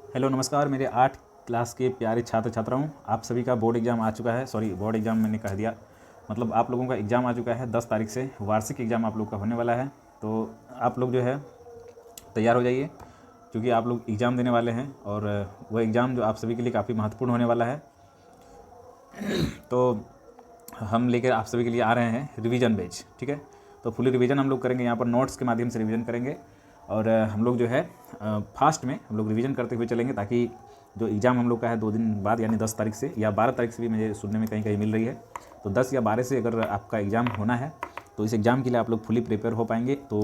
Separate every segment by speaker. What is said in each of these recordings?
Speaker 1: Hello नमस्कार मेरे 8 class के प्यारे छात्र छात्राओं, आप सभी का बोर्ड एग्ज़ाम आ चुका है। सॉरी, बोर्ड एग्ज़ाम मैंने कह दिया, मतलब आप लोगों का एग्ज़ाम आ चुका है। 10 तारीख से वार्षिक एग्ज़ाम आप लोग का होने वाला है। तो आप लोग जो है तैयार हो जाइए, क्योंकि आप लोग एग्ज़ाम देने वाले हैं और वह एग्ज़ाम जो आप सभी के लिए काफ़ी महत्वपूर्ण होने वाला है। तो हम लेकर आप सभी के लिए आ रहे हैं रिवीजन बैच, ठीक है। तो फुली रिवीजन हम लोग करेंगे, यहाँ पर नोट्स के माध्यम से रिवीजन करेंगे और हम लोग जो है फास्ट में हम लोग रिवीजन करते हुए चलेंगे, ताकि जो एग्ज़ाम हम लोग का है 2 दिन बाद यानी 10 तारीख से या 12 तारीख से भी मुझे सुनने में कहीं कहीं मिल रही है। तो 10 या 12 से अगर आपका एग्ज़ाम होना है तो इस एग्ज़ाम के लिए आप लोग फुली प्रिपेयर हो पाएंगे। तो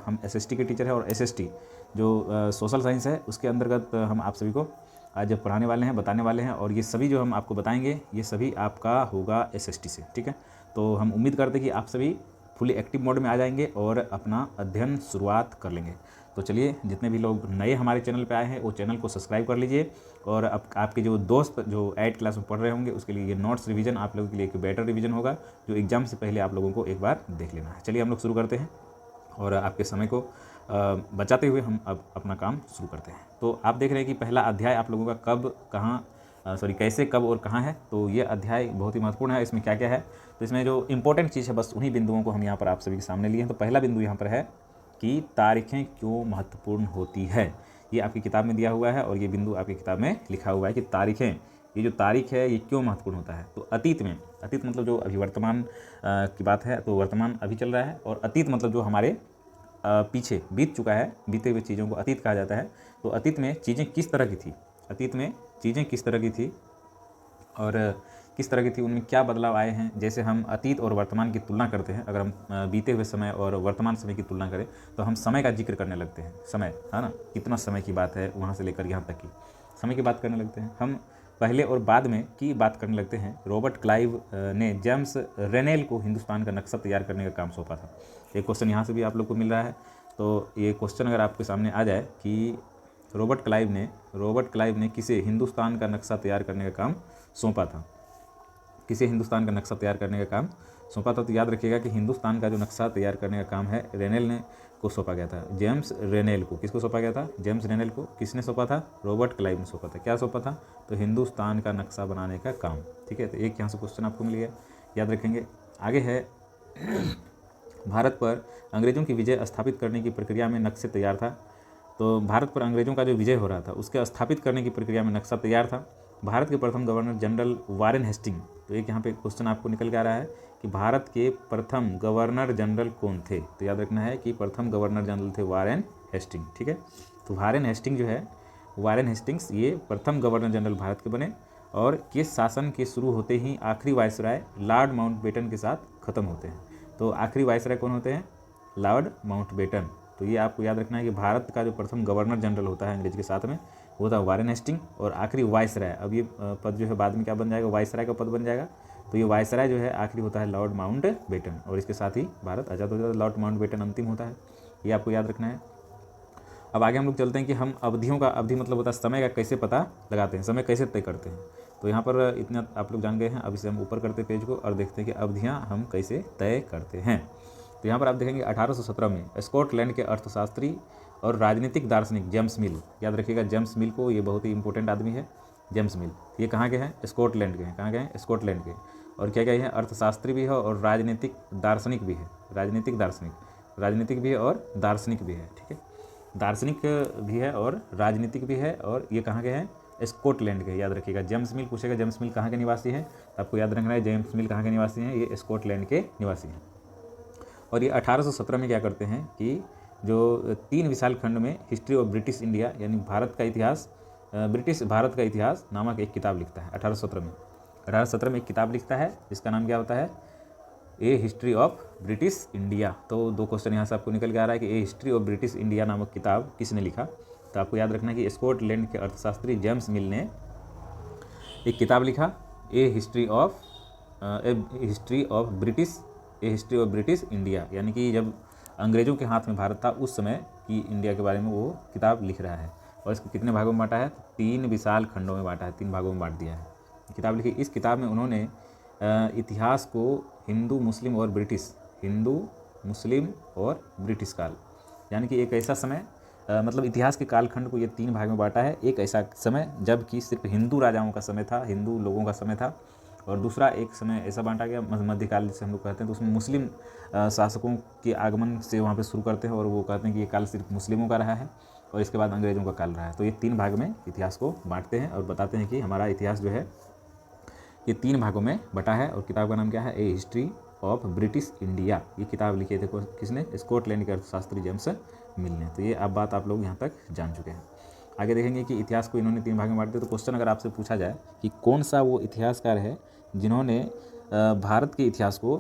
Speaker 1: हम एसएसटी के टीचर हैं और एसएसटी जो सोशल साइंस है उसके अंतर्गत हम आप सभी को आज पढ़ाने वाले हैं, बताने वाले हैं, और ये सभी जो हम आपको बताएंगे ये सभी आपका होगा एसएसटी से, ठीक है। तो हम उम्मीद करते हैं कि आप सभी फुली एक्टिव मोड में आ जाएंगे और अपना अध्ययन शुरुआत कर लेंगे। तो चलिए, जितने भी लोग नए हमारे चैनल पे आए हैं वो चैनल को सब्सक्राइब कर लीजिए, और अब आपके जो दोस्त जो 8 क्लास में पढ़ रहे होंगे उसके लिए ये नोट्स रिवीजन आप लोगों के लिए एक बेटर रिवीजन होगा, जो एग्ज़ाम से पहले आप लोगों को एक बार देख लेना है। चलिए हम लोग शुरू करते हैं और आपके समय को बचाते हुए हम अब अपना काम शुरू करते हैं। तो आप देख रहे हैं कि पहला अध्याय आप लोगों का कब कहाँ कैसे, कब और कहाँ है। तो ये अध्याय बहुत ही महत्वपूर्ण है। इसमें क्या क्या है, तो इसमें जो इंपॉर्टेंट चीज़ है बस उन्हीं बिंदुओं को हम यहाँ पर आप सभी के सामने लिए हैं। तो पहला बिंदु यहाँ पर है कि तारीखें क्यों महत्वपूर्ण होती है। ये आपकी किताब में दिया हुआ है और ये बिंदु आपकी किताब में लिखा हुआ है कि तारीखें, ये जो तारीख है ये क्यों महत्वपूर्ण होता है। तो अतीत में, अतीत मतलब जो अभी वर्तमान की बात है, तो वर्तमान अभी चल रहा है, और अतीत मतलब जो हमारे पीछे बीत चुका है, बीते हुए चीज़ों को अतीत कहा जाता है। तो अतीत में चीज़ें किस तरह की थी, अतीत में चीज़ें किस तरह की थी और किस तरह की थी, उनमें क्या बदलाव आए हैं। जैसे हम अतीत और वर्तमान की तुलना करते हैं, अगर हम बीते हुए समय और वर्तमान समय की तुलना करें तो हम समय का जिक्र करने लगते हैं। समय है ना, कितना समय की बात है, वहाँ से लेकर यहाँ तक की समय की बात करने लगते हैं। हम पहले और बाद में की बात करने लगते हैं। रॉबर्ट क्लाइव ने जेम्स रेनेल को हिंदुस्तान का नक्शा तैयार करने का काम सौंपा था। एक क्वेश्चन यहाँ से भी आप लोग को मिल रहा है। तो ये क्वेश्चन अगर आपके सामने आ जाए कि रॉबर्ट क्लाइव ने किसे हिंदुस्तान का नक्शा तैयार करने का काम सौंपा था, किसे हिंदुस्तान का नक्शा तैयार करने का काम सौंपा था। तो याद रखिएगा कि हिंदुस्तान का जो नक्शा तैयार करने का काम है रेनेल ने को सौंपा गया था, जेम्स रेनेल को। किसको सौंपा गया था? जेम्स रेनेल को। किसने सौंपा था? रॉबर्ट क्लाइव ने सौंपा था। क्या सौंपा था? तो हिंदुस्तान का नक्शा बनाने का काम, ठीक है। तो एक यहाँ से क्वेश्चन आपको मिल गया, याद रखेंगे। आगे है भारत पर अंग्रेज़ों की विजय स्थापित करने की प्रक्रिया में नक्शे तैयार था। तो भारत पर अंग्रेज़ों का जो विजय हो रहा था उसके स्थापित करने की प्रक्रिया में नक्शा तैयार था भारत के प्रथम गवर्नर जनरल वारेन हेस्टिंग। तो एक यहाँ पे क्वेश्चन आपको निकल के आ रहा है कि भारत के प्रथम गवर्नर जनरल कौन थे। तो याद रखना है कि प्रथम गवर्नर जनरल थे वारेन हेस्टिंग, ठीक है। तो वारेन हेस्टिंग जो है, वारेन हेस्टिंग्स ये प्रथम गवर्नर जनरल भारत के बने, और के शासन के शुरू होते ही आखिरी वायसराय लॉर्ड माउंटबेटन के साथ ख़त्म होते हैं। तो आखिरी वायसराय कौन होते हैं? Lord Mountbatten. तो ये आपको याद रखना है कि भारत का जो प्रथम गवर्नर जनरल होता है अंग्रेज के साथ में, वो था वारेन हेस्टिंग, और आखिरी वायसराय, अब ये पद जो है बाद में क्या बन जाएगा? वायसराय का पद बन जाएगा। तो ये वायसराय जो है आखिरी होता है लॉर्ड माउंटबेटन, और इसके साथ ही भारत आज़ाद हो जाता है। लॉर्ड माउंटबेटन अंतिम होता है, ये आपको याद रखना है। अब आगे हम लोग चलते हैं कि हम अवधियों का, अवधि मतलब होता है समय का, कैसे पता लगाते हैं, समय कैसे तय करते हैं। तो यहाँ पर इतना आप लोग जान गए हैं। अब इसे हम ऊपर करते पेज को और देखते हैं कि अवधियाँ हम कैसे तय करते हैं। तो यहाँ पर आप देखेंगे 1817 में स्कॉटलैंड के अर्थशास्त्री और राजनीतिक दार्शनिक जेम्स मिल, याद रखिएगा जेम्स मिल को, ये बहुत ही इंपॉर्टेंट आदमी है जेम्स मिल। ये कहाँ के हैं? स्कॉटलैंड के हैं। कहाँ के हैं? स्कॉटलैंड के। और क्या क्या है? अर्थशास्त्री भी है और राजनीतिक दार्शनिक भी है। राजनीतिक भी है और दार्शनिक भी है, ठीक है। दार्शनिक भी है और राजनीतिक भी है, और ये कहाँ के हैं? स्कॉटलैंड के। याद रखिएगा, जेम्स मिल पूछेगा जेम्स मिल कहाँ के निवासी हैं, तो आपको याद रखना है जेम्स मिल कहाँ के निवासी हैं? ये स्कॉटलैंड के निवासी हैं। और ये 1817 में क्या करते हैं कि जो 3 विशाल खंड में हिस्ट्री ऑफ ब्रिटिश इंडिया यानी भारत का इतिहास, ब्रिटिश भारत का इतिहास नामक एक किताब लिखता है 1817 में। 1817 में एक किताब लिखता है जिसका नाम क्या होता है? ए हिस्ट्री ऑफ ब्रिटिश इंडिया। तो 2 क्वेश्चन यहाँ से आपको निकल के आ रहा है कि ए हिस्ट्री ऑफ ब्रिटिश इंडिया नामक किताब किसने लिखा। तो आपको याद रखना है कि स्कॉटलैंड के अर्थशास्त्री जेम्स मिल ने एक किताब लिखा, ए हिस्ट्री ऑफ ब्रिटिश इंडिया, यानी कि जब अंग्रेज़ों के हाथ में भारत था उस समय की इंडिया के बारे में वो किताब लिख रहा है। और इसको कितने भागों में बांटा है? 3 विशाल खंडों में बांटा है, 3 भागों में बांट दिया है। किताब लिखी। इस किताब में उन्होंने इतिहास को हिंदू मुस्लिम और ब्रिटिश काल, यानी कि एक ऐसा समय मतलब इतिहास के कालखंड को ये 3 भाग में बांटा है। एक ऐसा समय जबकि सिर्फ हिंदू राजाओं का समय था, हिंदू लोगों का समय था, और दूसरा एक समय ऐसा बांटा गया मध्यकाल जिसे हम लोग कहते हैं, तो उसमें मुस्लिम शासकों के आगमन से वहाँ पे शुरू करते हैं और वो कहते हैं कि ये काल सिर्फ मुस्लिमों का रहा है और इसके बाद अंग्रेज़ों का काल रहा है। तो ये 3 भाग में इतिहास को बांटते हैं और बताते हैं कि हमारा इतिहास जो है ये 3 भागों में बटा है। और किताब का नाम क्या है? ए हिस्ट्री ऑफ ब्रिटिश इंडिया। ये किताब लिखे थे किसने? स्कॉटलैंड के अर्थशास्त्री जेम्स मिल ने। तो ये अब बात आप लोग यहाँ तक जान चुके हैं। आगे देखेंगे कि इतिहास को इन्होंने 3 भाग में बांट दिया। तो क्वेश्चन अगर आपसे पूछा जाए कि कौन सा वो इतिहासकार है जिन्होंने भारत के इतिहास को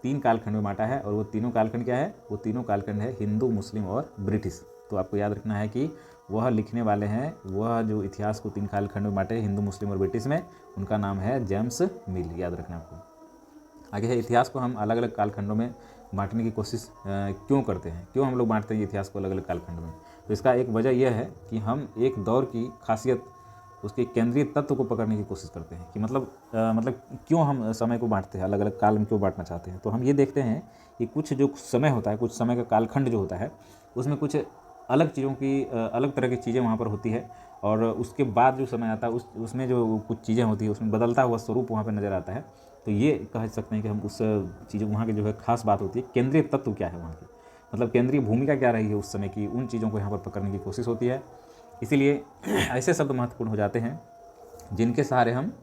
Speaker 1: 3 कालखंड में बांटा है, और वो तीनों कालखंड क्या है? वो तीनों कालखंड है हिंदू, मुस्लिम और ब्रिटिश। तो आपको याद रखना है कि वह लिखने वाले हैं, वह जो इतिहास को 3 कालखंड में बांटे हिंदू, मुस्लिम और ब्रिटिश में, उनका नाम है जेम्स मिल। याद रखना आपको। आगे है इतिहास को हम अलग अलग कालखंडों में बांटने की कोशिश क्यों करते हैं, क्यों हम लोग बांटते हैं इतिहास को अलग अलग कालखंड में? तो इसका एक वजह यह है कि हम एक दौर की खासियत, उसके केंद्रीय तत्व को पकड़ने की कोशिश करते हैं कि मतलब क्यों हम समय को बांटते हैं, अलग अलग काल में क्यों बांटना चाहते हैं। तो हम ये देखते हैं कि कुछ जो समय होता है, कुछ समय का कालखंड जो होता है, उसमें कुछ अलग चीज़ों की अलग तरह की चीज़ें वहाँ पर होती है, और उसके बाद जो समय आता है उसमें जो कुछ चीज़ें होती है, उसमें बदलता हुआ स्वरूप वहाँ पर नज़र आता है। तो ये कह सकते हैं कि हम उस चीज़ों, वहाँ की जो है खास बात होती है, केंद्रीय तत्व क्या है वहाँ की, मतलब केंद्रीय भूमिका क्या रही है उस समय की, उन चीज़ों को यहाँ पर पकड़ने की कोशिश होती है। इसीलिए ऐसे शब्द महत्वपूर्ण हो जाते हैं जिनके सहारे हम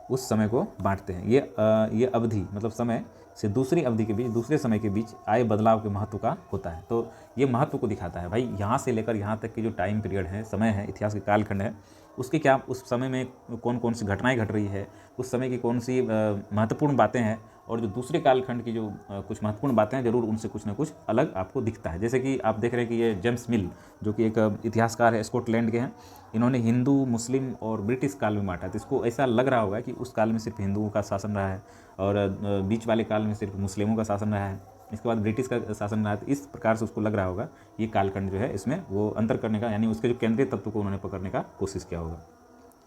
Speaker 1: उस समय को बांटते हैं। ये अवधि, मतलब समय से दूसरी अवधि के बीच, दूसरे समय के बीच आए बदलाव के महत्व का होता है। तो ये महत्व को दिखाता है भाई, यहाँ से लेकर यहाँ तक की जो टाइम पीरियड है, समय है, इतिहास के कालखंड है, उसके क्या, उस समय में कौन कौन सी घटनाएं घट रही है, उस समय की कौन सी महत्वपूर्ण बातें हैं, और जो दूसरे कालखंड की जो कुछ महत्वपूर्ण बातें हैं, जरूर उनसे कुछ ना कुछ अलग आपको दिखता है। जैसे कि आप देख रहे हैं कि ये जेम्स मिल, जो कि एक इतिहासकार है, स्कॉटलैंड के हैं, इन्होंने हिंदू, मुस्लिम और ब्रिटिश काल में बांटा। तो इसको ऐसा लग रहा होगा कि उस काल में सिर्फ हिंदुओं का शासन रहा है, और बीच वाले काल में सिर्फ मुस्लिमों का शासन रहा है, इसके बाद ब्रिटिश का शासन रहा है। तो इस प्रकार से उसको लग रहा होगा ये कालखंड जो है, इसमें वो अंतर करने का, यानी उसके जो केंद्रीय तत्व को उन्होंने पकड़ने का कोशिश किया होगा।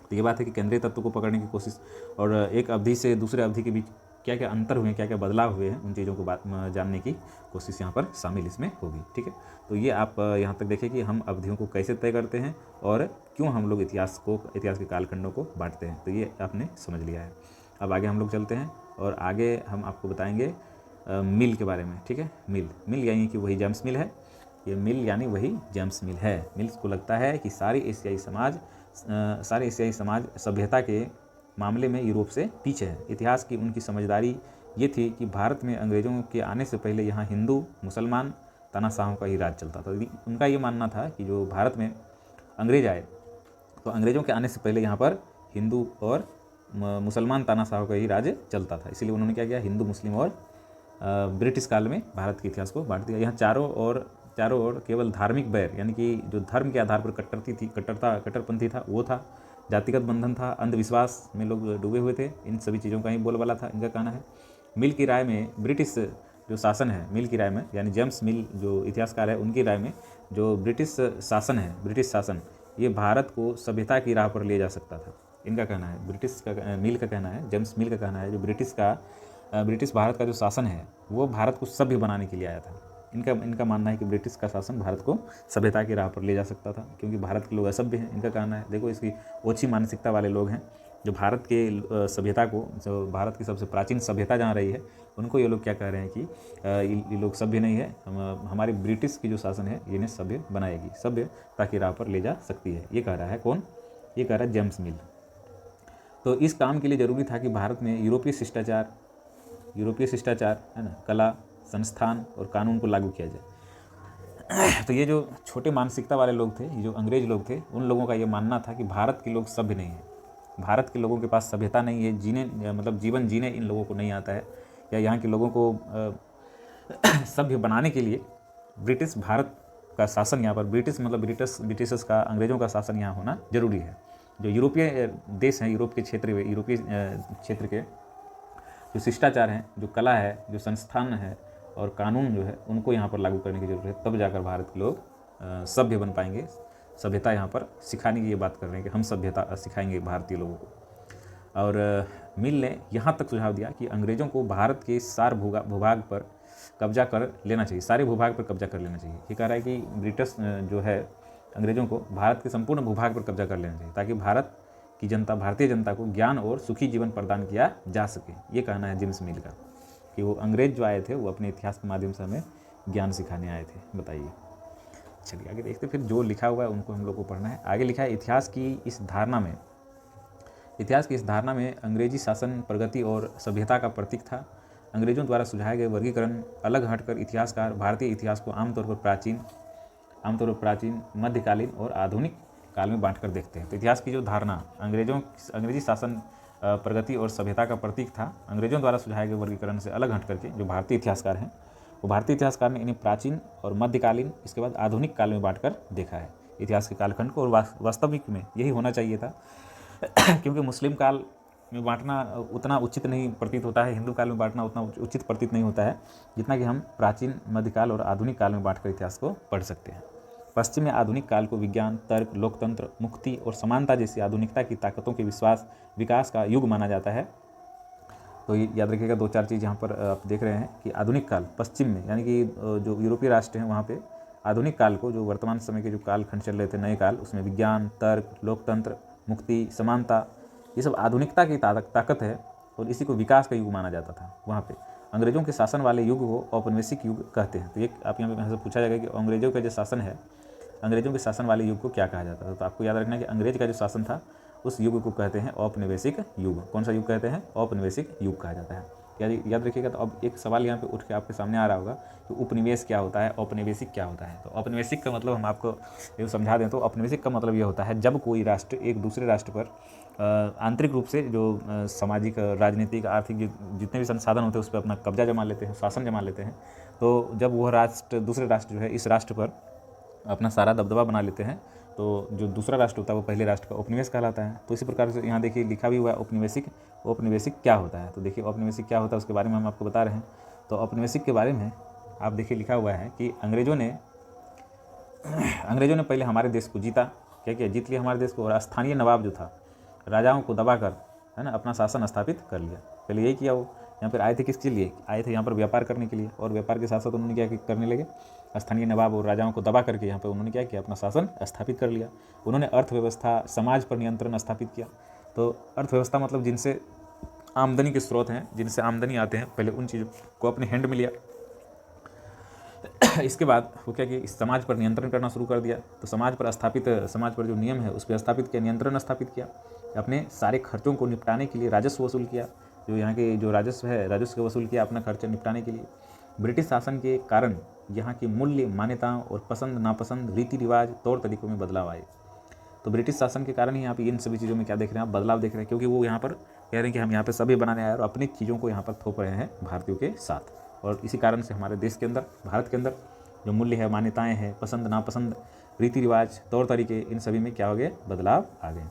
Speaker 1: तो ये बात है कि केंद्रीय तत्व को पकड़ने की कोशिश, और एक अवधि से दूसरे अवधि के बीच क्या क्या अंतर हुए हैं, क्या क्या बदलाव हुए हैं, उन चीज़ों को बात जानने की कोशिश यहाँ पर शामिल इसमें होगी। ठीक है, तो ये आप यहाँ तक देखें कि हम अवधियों को कैसे तय करते हैं और क्यों हम लोग इतिहास के कालखंडों को बांटते हैं। तो ये आपने समझ लिया है। अब आगे हम लोग चलते हैं और आगे हम आपको बताएंगे मिल के बारे में। ठीक है, मिल यानी कि वही जेम्स मिल है, ये मिल यानी वही जेम्स मिल है। मिल्स को लगता है कि सारे एशियाई समाज सभ्यता के मामले में यूरोप से पीछे है। इतिहास की उनकी समझदारी ये थी कि भारत में अंग्रेज़ों के आने से पहले यहाँ हिंदू, मुसलमान, तानाशाहों का ही राज चलता था। उनका ये मानना था कि जो भारत में अंग्रेज आए, तो अंग्रेज़ों के आने से पहले यहाँ पर हिंदू और मुसलमान, तानाशाहों का ही राज चलता था। इसीलिए उन्होंने क्या किया, हिंदू, मुस्लिम और ब्रिटिश काल में भारत के इतिहास को बांट दिया। यहाँ चारों ओर केवल धार्मिक बैर, यानी कि जो धर्म के आधार पर कट्टरपंथी था वो था, जातिगत बंधन था, अंधविश्वास में लोग डूबे हुए थे। इन सभी चीज़ों का ही बोलबाला था, इनका कहना है। मिल की राय में ब्रिटिश जो शासन है, मिल की राय में, यानी जेम्स मिल जो इतिहासकार है, उनकी राय में जो ब्रिटिश शासन ये भारत को सभ्यता की राह पर ले जा सकता था। इनका कहना है, मिल का कहना है, जेम्स मिल का कहना है, जो ब्रिटिश भारत का जो शासन है वो भारत को सभ्य बनाने के लिए आया था। इनका मानना है कि ब्रिटिश का शासन भारत को सभ्यता की राह पर ले जा सकता था, क्योंकि भारत के लोग असभ्य हैं। इनका कहना है, देखो इसकी ओछी मानसिकता वाले लोग हैं, जो भारत के सभ्यता को, जो भारत की सबसे प्राचीन सभ्यता जहाँ रही है, उनको ये लोग क्या कह रहे हैं कि ये लोग सभ्य नहीं है, हमारी ब्रिटिश की जो शासन है इन्हें सभ्य बनाएगी, सभ्यता की राह पर ले जा सकती है। ये कह रहा है कौन? ये कह रहा है जेम्स मिल। तो इस काम के लिए ज़रूरी था कि भारत में यूरोपीय शिष्टाचार है ना, कला, संस्थान और कानून को लागू किया जाए। तो ये जो छोटे मानसिकता वाले लोग थे, ये जो अंग्रेज लोग थे, उन लोगों का ये मानना था कि भारत के लोग सभ्य नहीं हैं, भारत के लोगों के पास सभ्यता नहीं है, जीवन जीने इन लोगों को नहीं आता है, या यहाँ के लोगों को सभ्य बनाने के लिए ब्रिटिश भारत का शासन, यहाँ पर ब्रिटिशर्स का, अंग्रेज़ों का शासन यहाँ होना जरूरी है। जो यूरोपीय देश हैं, यूरोपीय क्षेत्र के जो शिष्टाचार हैं, जो कला है, जो संस्थान है और कानून जो है, उनको यहाँ पर लागू करने की ज़रूरत है, तब जाकर भारत के लोग सभ्य बन पाएंगे। सभ्यता यहाँ पर सिखाने की ये बात कर रहे हैं कि हम सभ्यता सिखाएंगे भारतीय लोगों को। और मिल ने यहाँ तक सुझाव दिया कि अंग्रेज़ों को भारत के सारे भूभाग पर कब्जा कर लेना चाहिए, सारे भूभाग पर कब्जा कर लेना चाहिए। ये कह रहा है कि ब्रिटिश जो है अंग्रेज़ों को भारत के संपूर्ण भूभाग पर कब्जा कर लेना चाहिए ताकि भारत की जनता, भारतीय जनता को ज्ञान और सुखी जीवन प्रदान किया जा सके। ये कहना है जेम्स मिल का कि वो अंग्रेज जो आए थे वो अपने इतिहास के माध्यम से हमें ज्ञान सिखाने आए थे। बताइए, चलिए आगे देखते। फिर जो लिखा हुआ है उनको हम लोग को पढ़ना है। आगे लिखा है इतिहास की इस धारणा में अंग्रेजी शासन प्रगति और सभ्यता का प्रतीक था। अंग्रेजों द्वारा सुझाए गए वर्गीकरण अलग हटकर इतिहासकार भारतीय इतिहास को आमतौर पर प्राचीन, मध्यकालीन और आधुनिक काल में बांटकर देखते हैं। तो इतिहास की जो धारणा अंग्रेजी शासन प्रगति और सभ्यता का प्रतीक था, अंग्रेजों द्वारा सुझाए गए वर्गीकरण से अलग हट करके जो भारतीय इतिहासकार हैं वो भारतीय इतिहासकार ने इन्हें प्राचीन और मध्यकालीन, इसके बाद आधुनिक काल में बांटकर देखा है इतिहास के कालखंड को। और वास्तविक में यही होना चाहिए था क्योंकि मुस्लिम काल में बांटना उतना उचित नहीं प्रतीत होता है, हिंदू काल में बांटना उतना उचित प्रतीत नहीं होता है जितना कि हम प्राचीन, मध्यकाल और आधुनिक काल में बांटकर इतिहास को पढ़ सकते हैं। पश्चिम में आधुनिक काल को विज्ञान, तर्क, लोकतंत्र, मुक्ति और समानता जैसी आधुनिकता की ताकतों के विकास का युग माना जाता है। तो ये याद रखिएगा, 2-4 चीज़ यहाँ पर आप देख रहे हैं कि आधुनिक काल पश्चिम में, यानी कि जो यूरोपीय राष्ट्र हैं वहाँ पे आधुनिक काल को, जो वर्तमान समय के जो कालखंड चल रहे थे नए काल, उसमें विज्ञान, तर्क, लोकतंत्र, मुक्ति, समानता, ये सब आधुनिकता की ताकत है और इसी को विकास का युग माना जाता था वहाँ पे। अंग्रेजों के शासन वाले युग को औपनिवेशिक युग कहते हैं। तो ये आप यहाँ से पूछा जाएगा कि अंग्रेजों का जो शासन है, अंग्रेजों के शासन वाले युग को क्या कहा जाता था। तो आपको याद रखना है कि अंग्रेज का जो शासन था उस युग को कहते हैं औपनिवेशिक युग। कौन सा युग कहते हैं? औपनिवेशिक युग कहा जाता है। याद रखिएगा। तो अब एक सवाल यहाँ पे उठ के आपके सामने आ रहा होगा कि उपनिवेश क्या होता है, औपनिवेशिक क्या होता है। तो औपनिवेशिक का मतलब हम आपको ये समझा दें तो औपनिवेशिक का मतलब ये होता है जब कोई राष्ट्र एक दूसरे राष्ट्र पर आंतरिक रूप से जो सामाजिक, राजनीतिक, आर्थिक जितने भी संसाधन होते हैं उस पर अपना कब्जा जमा लेते हैं, शासन जमा लेते हैं। तो जब वह राष्ट्र, दूसरे राष्ट्र जो है इस राष्ट्र पर अपना सारा दबदबा बना लेते हैं, तो जो दूसरा राष्ट्र होता है वो पहले राष्ट्र का उपनिवेश कहलाता है। तो इसी प्रकार से यहाँ देखिए लिखा भी हुआ है औपनिवेशिक क्या होता है। तो देखिए औपनिवेशिक क्या होता है उसके बारे में हम आपको बता रहे हैं। तो औपनिवेशिक के बारे में आप देखिए लिखा हुआ है कि अंग्रेजों ने पहले हमारे देश को जीता, क्या जीत लिया हमारे देश को, और स्थानीय नवाब जो था राजाओं को दबाकर, है ना, अपना शासन स्थापित कर लिया। पहले यही किया। वो यहाँ पर आए थे किसके लिए? आए थे यहाँ पर व्यापार करने के लिए, और व्यापार के साथ साथ उन्होंने क्या करने लगे, स्थानीय नवाब और राजाओं को दबा करके यहाँ पर उन्होंने क्या किया, अपना शासन स्थापित कर लिया। उन्होंने अर्थव्यवस्था, समाज पर नियंत्रण स्थापित किया। तो अर्थव्यवस्था मतलब जिनसे आमदनी के स्रोत हैं, जिनसे आमदनी आते हैं, पहले उन चीज़ों को अपने हैंड में लिया। इसके बाद वो क्या कि समाज पर नियंत्रण करना शुरू कर दिया। तो समाज पर जो नियम है उस पर स्थापित किया, नियंत्रण स्थापित किया। अपने सारे खर्चों को निपटाने के लिए राजस्व वसूल किया, जो यहाँ के जो राजस्व है, राजस्व वसूल किया अपना खर्चा निपटाने के लिए। ब्रिटिश शासन के कारण यहाँ की मूल्य, मान्यताओं और पसंद नापसंद, रीति रिवाज, तौर तरीकों में बदलाव आए। तो ब्रिटिश शासन के कारण ही यहाँ पे इन सभी चीज़ों में क्या देख रहे हैं आप, बदलाव देख रहे हैं, क्योंकि वो यहाँ पर कह रहे हैं कि हम यहाँ पे सभी बनाने आए और अपनी चीज़ों को यहाँ पर थोप रहे हैं भारतीयों के साथ। और इसी कारण से हमारे देश के अंदर, भारत के अंदर जो मूल्य है, मान्यताएँ हैं, पसंद नापसंद, रीति रिवाज, तौर तरीके, इन सभी में क्या हो गए, बदलाव आ गए।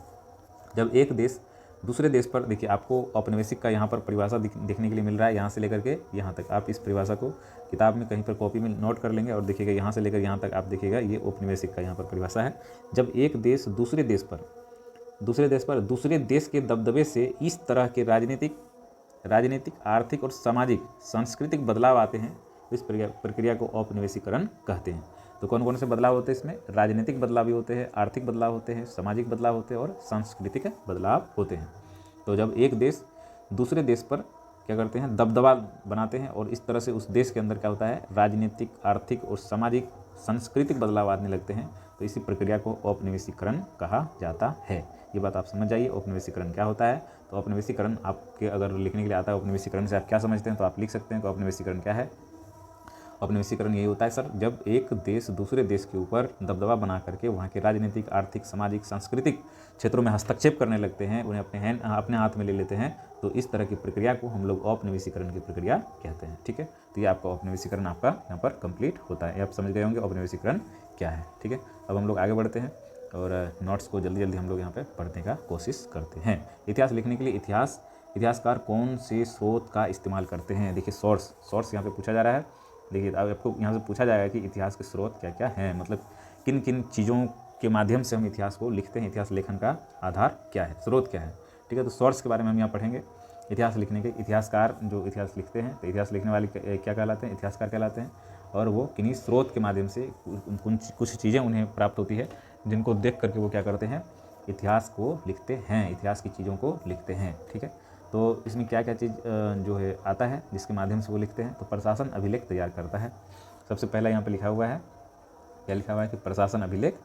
Speaker 1: जब एक देश दूसरे देश पर, देखिए आपको औपनिवेशिक का यहाँ पर परिभाषा देखने के लिए मिल रहा है, यहाँ से लेकर के यहाँ तक। आप इस परिभाषा को किताब में कहीं पर कॉपी में नोट कर लेंगे और देखिएगा यहाँ से लेकर यहाँ तक आप देखिएगा ये औपनिवेशिक का यहाँ पर परिभाषा है। जब एक देश दूसरे देश पर दूसरे देश के दबदबे से इस तरह के राजनीतिक, आर्थिक और सामाजिक, सांस्कृतिक बदलाव आते हैं, इस प्रक्रिया को औपनिवेशीकरण कहते हैं। तो कौन कौन से बदलाव होते हैं इसमें? राजनीतिक बदलाव भी होते हैं, आर्थिक बदलाव होते हैं, सामाजिक बदलाव होते हैं और सांस्कृतिक बदलाव होते हैं। तो जब एक देश दूसरे देश पर क्या करते हैं, दबदबा बनाते हैं और इस तरह से उस देश के अंदर क्या होता है, राजनीतिक, आर्थिक और सामाजिक, सांस्कृतिक बदलाव आने लगते हैं, तो इसी प्रक्रिया को औपनिवेशीकरण कहा जाता है। ये बात आप समझ जाइए औपनिवेशीकरण क्या होता है। तो औपनिवेशीकरण आपके अगर लिखने के लिए आता है, औपनिवेशीकरण से आप क्या समझते हैं, तो आप लिख सकते हैं कि औपनिवेशीकरण क्या है। औपनिवेशीकरण यही होता है सर, जब एक देश दूसरे देश के ऊपर दबदबा बना करके वहाँ के राजनीतिक, आर्थिक, सामाजिक, सांस्कृतिक क्षेत्रों में हस्तक्षेप करने लगते हैं, उन्हें अपने हाथ में ले लेते हैं, तो इस तरह की प्रक्रिया को हम लोग औपनिवेशीकरण की प्रक्रिया कहते हैं। ठीक है, तो ये आपका औपनिवेशीकरण आपका यहाँ पर कंप्लीट होता है। आप समझ गए होंगे औपनिवेशीकरण क्या है। ठीक है, अब हम लोग आगे बढ़ते हैं और नोट्स को जल्दी जल्दी हम लोग यहाँ पर पढ़ने का कोशिश करते हैं। इतिहास लिखने के लिए इतिहासकार कौन से स्रोत का इस्तेमाल करते हैं? देखिए सोर्स यहाँ पे पूछा जा रहा है। देखिए अब आपको यहाँ से पूछा जाएगा कि इतिहास के स्रोत क्या क्या हैं, मतलब किन किन चीज़ों के माध्यम से हम इतिहास को लिखते हैं, इतिहास लेखन का आधार क्या है, स्रोत क्या है। ठीक है, तो सोर्स के बारे में हम यहाँ पढ़ेंगे। इतिहास लिखने के इतिहासकार जो इतिहास लिखते हैं, तो इतिहास लिखने वाले क्या कहलाते हैं, इतिहासकार कहलाते हैं। और वो किन्हीं स्रोत के माध्यम से कुछ चीज़ें उन्हें प्राप्त होती है जिनको देख करके वो क्या करते हैं, इतिहास को लिखते हैं, इतिहास की चीज़ों को लिखते हैं। ठीक है, तो इसमें क्या क्या चीज़ जो है आता है जिसके माध्यम से वो लिखते हैं। तो प्रशासन अभिलेख तैयार करता है। सबसे पहला यहाँ पे लिखा हुआ है, क्या लिखा हुआ है कि प्रशासन अभिलेख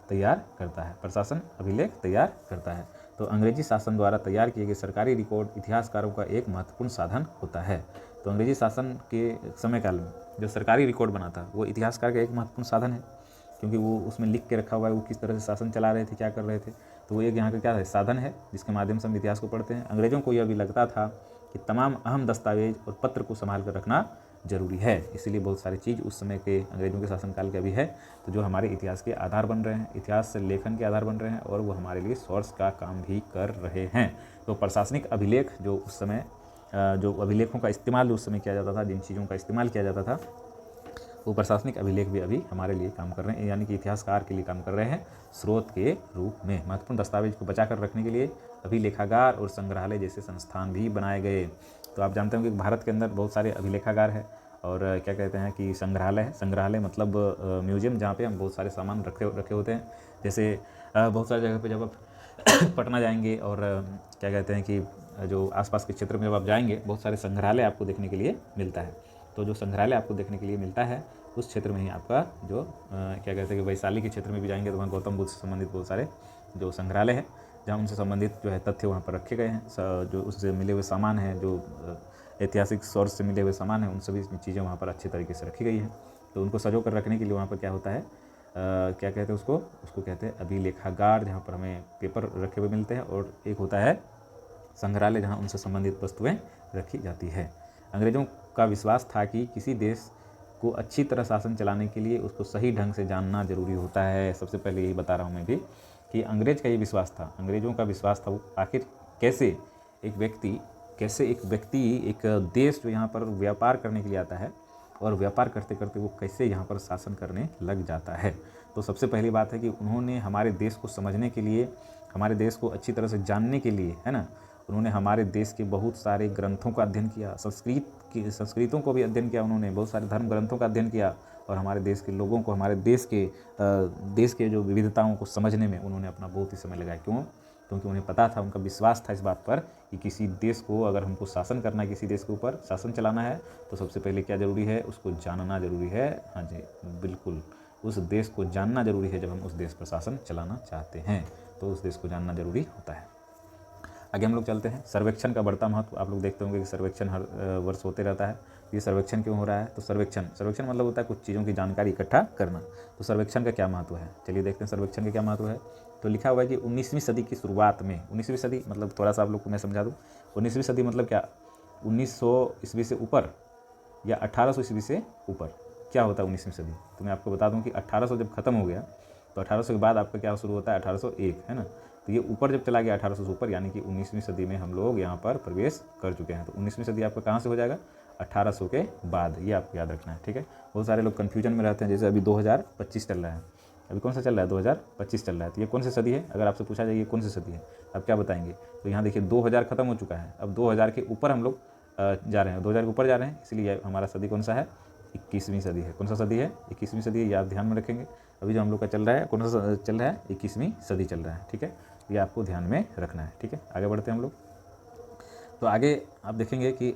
Speaker 1: तैयार करता है, प्रशासन अभिलेख तैयार करता है। तो अंग्रेजी शासन द्वारा तैयार किए गए सरकारी रिकॉर्ड इतिहासकारों का एक महत्वपूर्ण साधन होता है। तो अंग्रेजी शासन के समय काल में जो सरकारी रिकॉर्ड बना था वो इतिहासकार का एक महत्वपूर्ण साधन है, क्योंकि वो उसमें लिख के रखा हुआ है वो किस तरह से शासन चला रहे थे, क्या कर रहे थे। तो वो एक यहाँ का क्या है, साधन है जिसके माध्यम से हम इतिहास को पढ़ते हैं। अंग्रेज़ों को यह भी लगता था कि तमाम अहम दस्तावेज और पत्र को संभाल कर रखना जरूरी है, इसीलिए बहुत सारी चीज़ उस समय के अंग्रेज़ों के शासनकाल के अभी है, तो जो हमारे इतिहास के आधार बन रहे हैं, इतिहास लेखन के आधार बन रहे हैं, और वो हमारे लिए सोर्स का काम भी कर रहे हैं। तो प्रशासनिक अभिलेख जो उस समय जो अभिलेखों का इस्तेमाल उस समय किया जाता था, जिन चीज़ों का इस्तेमाल किया जाता था, वो प्रशासनिक अभिलेख भी अभी हमारे लिए काम कर रहे हैं, यानी कि इतिहासकार के लिए काम कर रहे हैं स्रोत के रूप में। महत्वपूर्ण दस्तावेज को बचा कर रखने के लिए अभिलेखागार और संग्रहालय जैसे संस्थान भी बनाए गए। तो आप जानते हो कि भारत के अंदर बहुत सारे अभिलेखागार हैं और क्या कहते हैं कि संग्रहालय है। संग्रहालय मतलब म्यूजियम, जहाँ पे हम बहुत सारे सामान रखे होते हैं। जैसे बहुत सारी जगह पे जब आप पटना जाएंगे और क्या कहते हैं कि जो आसपास के क्षेत्र में जब आप जाएंगे, बहुत सारे संग्रहालय आपको देखने के लिए मिलता है। तो जो संग्रहालय आपको देखने के लिए मिलता है उस क्षेत्र में ही आपका जो क्या कहते हैं कि वैशाली के क्षेत्र में भी जाएंगे तो वहाँ गौतम बुद्ध से संबंधित बहुत सारे जो संग्रहालय है, जहाँ उनसे संबंधित जो है तथ्य वहाँ पर रखे गए हैं, जो उससे मिले हुए सामान हैं, जो ऐतिहासिक सोर्स से मिले हुए सामान हैं, उन सभी चीज़ें वहाँ पर अच्छे तरीके से रखी गई हैं। तो उनको सजो कर रखने के लिए वहाँ पर क्या होता है, क्या कहते हैं उसको कहते हैं अभिलेखागार, जहाँ पर हमें पेपर रखे हुए मिलते हैं, और एक होता है संग्रहालय जहाँ उनसे संबंधित वस्तुएं रखी जाती है। अंग्रेज़ों का विश्वास था कि किसी देश को अच्छी तरह शासन चलाने के लिए उसको सही ढंग से जानना जरूरी होता है। सबसे पहले यही बता रहा हूँ मैं भी कि अंग्रेज़ का ये विश्वास था, अंग्रेज़ों का विश्वास था वो आखिर कैसे एक व्यक्ति एक देश जो यहाँ पर व्यापार करने के लिए आता है और व्यापार करते करते वो कैसे यहाँ पर शासन करने लग जाता है। तो सबसे पहली बात है कि उन्होंने हमारे देश को समझने के लिए, हमारे देश को अच्छी तरह से जानने के लिए, है ना, उन्होंने हमारे देश के बहुत सारे ग्रंथों का अध्ययन किया, संस्कृतों को भी अध्ययन किया, उन्होंने बहुत सारे धर्म ग्रंथों का अध्ययन किया, और हमारे देश के लोगों को, हमारे देश के जो विविधताओं को समझने में उन्होंने अपना बहुत ही समय लगाया। क्यों? क्योंकि उन्हें पता था, उनका विश्वास था इस बात पर कि किसी देश को अगर हमको शासन करना है, किसी देश के ऊपर शासन चलाना है, तो सबसे पहले क्या ज़रूरी है, उसको जानना ज़रूरी है। हाँ जी बिल्कुल, उस देश को जानना ज़रूरी है। जब हम उस देश पर शासन चलाना चाहते हैं तो उस देश को जानना ज़रूरी होता है। आगे हम लोग चलते हैं। सर्वेक्षण का बढ़ता महत्व। आप लोग देखते होंगे कि सर्वेक्षण हर वर्ष होते रहता है। ये सर्वेक्षण क्यों हो रहा है? तो सर्वेक्षण मतलब होता है कुछ चीज़ों की जानकारी इकट्ठा करना। तो सर्वेक्षण का क्या महत्व है, चलिए देखते हैं सर्वेक्षण का क्या महत्व है। तो लिखा हुआ है कि 19वीं सदी की शुरुआत में, 19वीं सदी मतलब थोड़ा सा आप लोग को मैं समझा दूँ, 19वीं सदी मतलब क्या, 1900 ईस्वी से ऊपर या 1800 ईस्वी से ऊपर क्या होता है 19वीं सदी। तो मैं आपको बता दूं कि 1800 जब खत्म हो गया तो 1800 के बाद आपका क्या शुरू होता है, 1801, है ना। तो ये ऊपर जब चला गया 1800 से ऊपर, यानी कि 19वीं सदी में हम लोग यहाँ पर प्रवेश कर चुके हैं। तो 19वीं सदी आपका कहाँ से हो जाएगा, 1800 के बाद। ये आपको याद रखना है, ठीक है। बहुत सारे लोग कन्फ्यूजन में रहते हैं, जैसे अभी 2025 चल रहा है, अभी कौन सा चल रहा है, 2025 चल रहा है। तो ये कौन सी सदी है, अगर आपसे पूछा जाए ये कौन सी सदी है, आप क्या बताएंगे। तो यहाँ देखिए 2000 खत्म हो चुका है, अब 2000 के ऊपर हम लोग जा रहे हैं, 2000 के ऊपर जा रहे हैं, इसलिए हमारा सदी कौन सा है, 21वीं सदी है। कौन सा सदी है, 21वीं सदी है, ये आप ध्यान में रखेंगे। अभी जो हम लोग का चल रहा है, कौन सा चल रहा है, 21वीं सदी चल रहा है, ठीक है। ये आपको ध्यान में रखना है, ठीक है। आगे बढ़ते हैं हम लोग। तो आगे आप देखेंगे कि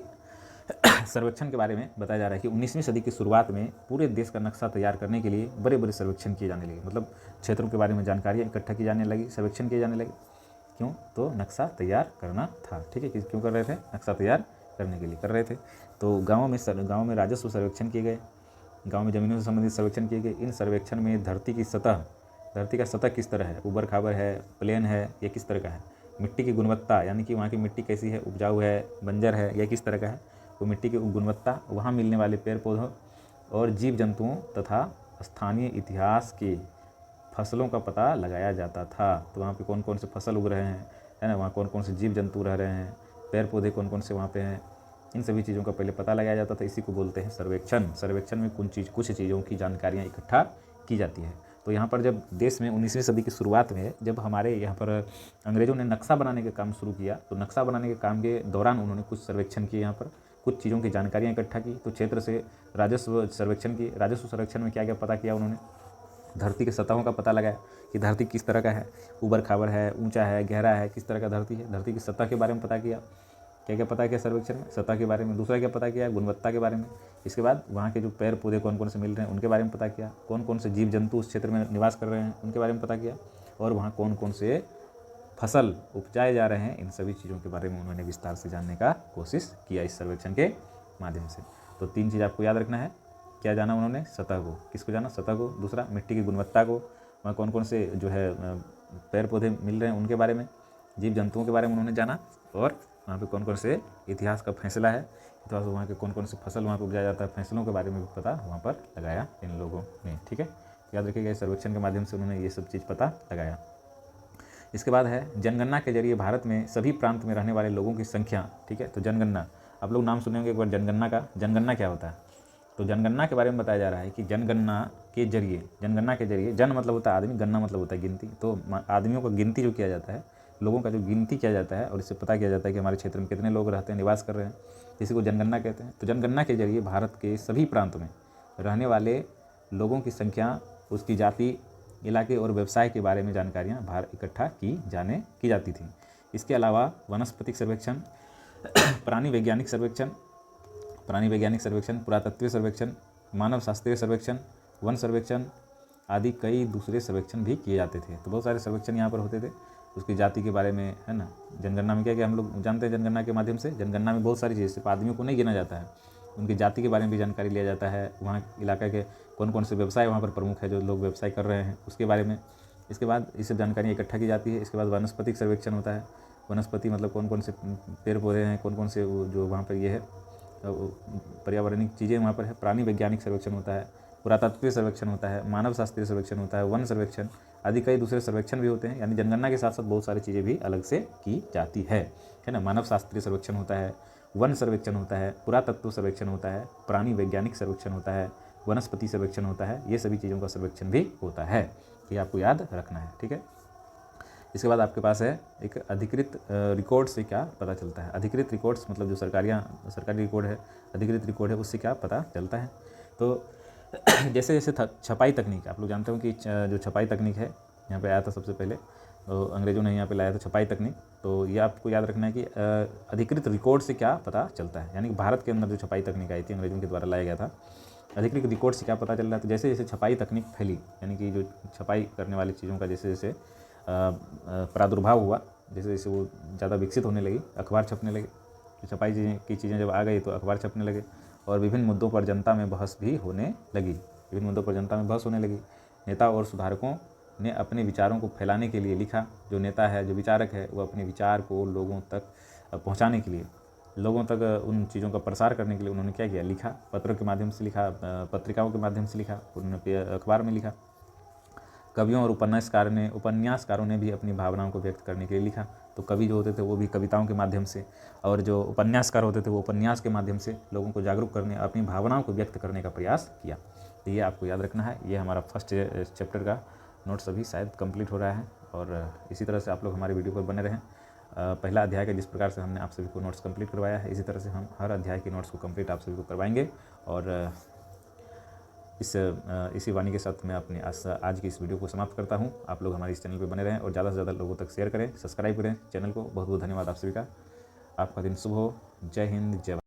Speaker 1: सर्वेक्षण के बारे में बताया जा रहा है कि 19वीं सदी की शुरुआत में पूरे देश का नक्शा तैयार करने के लिए बड़े बड़े सर्वेक्षण किए जाने लगे। मतलब क्षेत्रों के बारे में जानकारियाँ इकट्ठा की जाने लगी, सर्वेक्षण किए जाने लगे। क्यों? तो नक्शा तैयार करना था, ठीक है। क्यों कर रहे थे, नक्शा तैयार करने के लिए कर रहे थे। तो गाँव में राजस्व सर्वेक्षण किए गए, गाँव में ज़मीनों से संबंधित सर्वेक्षण किए गए। इन सर्वेक्षण में धरती का सतह किस तरह है, ऊबड़ खाबड़ है, प्लेन है, या किस तरह का है। मिट्टी की गुणवत्ता, यानी कि वहाँ की मिट्टी कैसी है, उपजाऊ है, बंजर है, या किस तरह का है, वो मिट्टी की गुणवत्ता, वहाँ मिलने वाले पेड़ पौधों और जीव जंतुओं तथा स्थानीय इतिहास के फसलों का पता लगाया जाता था। तो वहाँ पे कौन कौन से फसल उग रहे हैं, है ना, वहाँ कौन कौन से जीव जंतु रह रहे हैं, पेड़ पौधे कौन कौन से वहाँ पे हैं, इन सभी चीज़ों का पहले पता लगाया जाता था। इसी को बोलते हैं सर्वेक्षण। सर्वेक्षण में कुछ चीज़ों की जानकारियाँ इकट्ठा की जाती है। तो यहाँ पर जब देश में 19वीं सदी की शुरुआत में जब हमारे यहाँ पर अंग्रेज़ों ने नक्शा बनाने का काम शुरू किया, तो नक्शा बनाने के काम के दौरान उन्होंने कुछ सर्वेक्षण किए, यहाँ पर कुछ चीज़ों की जानकारियाँ इकट्ठा की। तो क्षेत्र से राजस्व सर्वेक्षण की, राजस्व सर्वेक्षण में क्या क्या पता किया उन्होंने, धरती के सतहों का पता लगाया कि धरती किस तरह का है, ऊबड़ खाबड़ है, ऊंचा है, गहरा है, किस तरह का धरती है, धरती की सतह के बारे में पता किया, क्या क्या पता किया सर्वेक्षण में, सतह के बारे में। दूसरा क्या पता किया, गुणवत्ता के बारे में। इसके बाद वहाँ के जो पेड़ पौधे कौन कौन से मिल रहे हैं उनके बारे में पता किया, कौन कौन से जीव जंतु उस क्षेत्र में निवास कर रहे हैं उनके बारे में पता किया, और वहाँ कौन कौन से फसल उपजाए जा रहे हैं, इन सभी चीज़ों के बारे में उन्होंने विस्तार से जानने का कोशिश किया इस सर्वेक्षण के माध्यम से। तो 3 चीज़ आपको याद रखना है। क्या जाना उन्होंने, सतह को, किसको जाना, सतह को। दूसरा मिट्टी की गुणवत्ता को, वहाँ कौन कौन से जो है पेड़ पौधे मिल रहे हैं उनके बारे में, जीव जंतुओं के बारे में उन्होंने जाना, और वहाँ पे कौन कौन से इतिहास का फैसला है, इतिहास वहाँ के कौन कौन से फसल वहाँ पर उपजाया जाता है, फैसलों के बारे में भी पता वहाँ पर लगाया इन लोगों ने। ठीक है, याद रखिएगा इस सर्वेक्षण के माध्यम से उन्होंने ये सब चीज़ पता लगाया। इसके बाद है जनगणना के जरिए भारत में सभी प्रांत में रहने वाले लोगों की संख्या। ठीक है, तो जनगणना, आप लोग नाम सुने होंगे एक बार जनगणना का। जनगणना क्या होता है, तो जनगणना के बारे में बताया जा रहा है कि जनगणना के जरिए, जन मतलब होता है आदमी, गणना मतलब होता है गिनती। तो आदमियों का गिनती जो किया जाता है, लोगों का जो गिनती किया जाता है, और इससे पता किया जाता है कि हमारे क्षेत्र में कितने लोग रहते हैं, निवास कर रहे हैं, इसी को जनगणना कहते हैं। तो जनगणना के जरिए भारत के सभी प्रांत में रहने वाले लोगों की संख्या, उसकी जाति, इलाके और व्यवसाय के बारे में जानकारियाँ बाहर इकट्ठा की जाती थी। इसके अलावा वनस्पतिक सर्वेक्षण, प्राणी वैज्ञानिक सर्वेक्षण, पुरातत्वीय सर्वेक्षण, मानव शास्त्रीय सर्वेक्षण, वन सर्वेक्षण आदि कई दूसरे सर्वेक्षण भी किए जाते थे। तो बहुत सारे सर्वेक्षण यहाँ पर होते थे, उसकी जाति के बारे में, है ना। जनगणना में क्या क्या हम लोग जानते हैं, जनगणना के माध्यम से, जनगणना में बहुत सारी चीज़, सिर्फ आदमियों को नहीं गिना जाता है, उनकी जाति के बारे में भी जानकारी लिया जाता है, वहाँ इलाका के कौन कौन से व्यवसाय वहाँ पर प्रमुख है, जो लोग व्यवसाय कर रहे हैं उसके बारे में। इसके बाद ये सब जानकारी इकट्ठा की जाती है। इसके बाद वनस्पतिक सर्वेक्षण होता है। वनस्पति मतलब कौन कौन से पेड़ पौधे हैं, कौन कौन से जो वहाँ पर ये है पर्यावरणिक चीज़ें वहाँ पर है। प्राणी वैज्ञानिक सर्वेक्षण होता है, पुरातत्वीय सर्वेक्षण होता है, मानव शास्त्रीय सर्वेक्षण होता है, वन सर्वेक्षण आदि कई दूसरे सर्वेक्षण भी होते हैं। यानी जनगणना के साथ साथ बहुत सारी चीज़ें भी अलग से की जाती है ना। मानव शास्त्रीय सर्वेक्षण होता है, वन सर्वेक्षण होता है, पुरातत्व सर्वेक्षण होता है, प्राणी वैज्ञानिक सर्वेक्षण होता है, वनस्पति सर्वेक्षण होता है, ये सभी चीज़ों का सर्वेक्षण भी होता है, ये आपको याद रखना है। ठीक है, इसके बाद आपके पास है एक अधिकृत रिकॉर्ड से क्या पता चलता है। अधिकृत रिकॉर्ड्स मतलब जो सरकारी रिकॉर्ड है, अधिकृत रिकॉर्ड है, उससे क्या पता चलता है। तो जैसे जैसे छपाई तकनीक, आप लोग जानते हो कि जो छपाई तकनीक है यहाँ पे आया था सबसे पहले, तो अंग्रेज़ों ने यहाँ पे लाया था छपाई तकनीक। तो ये आपको याद रखना है कि अधिकृत रिकॉर्ड से क्या पता चलता है, यानी कि भारत के अंदर जो छपाई तकनीक आई थी अंग्रेज़ों के द्वारा लाया गया था, अधिकृत रिकॉर्ड से क्या पता चल रहा है। तो जैसे जैसे छपाई तकनीक फैली, यानी कि जो छपाई करने वाली चीज़ों का जैसे जैसे प्रादुर्भाव हुआ, जैसे जैसे वो ज़्यादा विकसित होने लगी, अखबार छपने लगे, तो छपाई की चीज़ें जब आ गई तो अखबार छपने लगे, और विभिन्न मुद्दों पर जनता में बहस भी होने लगी। नेता और सुधारकों ने अपने विचारों को फैलाने के लिए लिखा। जो नेता है, जो विचारक है, वो अपने विचार को लोगों तक पहुंचाने के लिए, लोगों तक उन चीज़ों का प्रसार करने के लिए उन्होंने क्या किया, लिखा। पत्रों के माध्यम से लिखा, पत्रिकाओं के माध्यम से लिखा, उन्होंने अखबार में लिखा। कवियों और उपन्यासकारों ने भी अपनी भावनाओं को व्यक्त करने के लिए लिखा। तो कवि जो होते थे वो भी कविताओं के माध्यम से, और जो उपन्यासकार होते थे वो उपन्यास के माध्यम से लोगों को जागरूक करने, अपनी भावनाओं को व्यक्त करने का प्रयास किया। तो ये आपको याद रखना है। ये हमारा फर्स्ट चैप्टर का नोट्स अभी शायद कंप्लीट हो रहा है, और इसी तरह से आप लोग हमारे वीडियो पर बने रहें। पहला अध्याय का जिस प्रकार से हमने आप सभी को नोट्स कंप्लीट करवाया है, इसी तरह से हम हर अध्याय के नोट्स को कंप्लीट आप सभी को करवाएंगे। और इसी वाणी के साथ मैं अपनी आज की इस वीडियो को समाप्त करता हूं। आप लोग हमारे इस चैनल पर बने रहें और ज़्यादा से ज़्यादा लोगों तक शेयर करें, सब्सक्राइब करें चैनल को। बहुत बहुत धन्यवाद आप सभी का। आपका दिन शुभ हो। जय हिंद, जय भारत।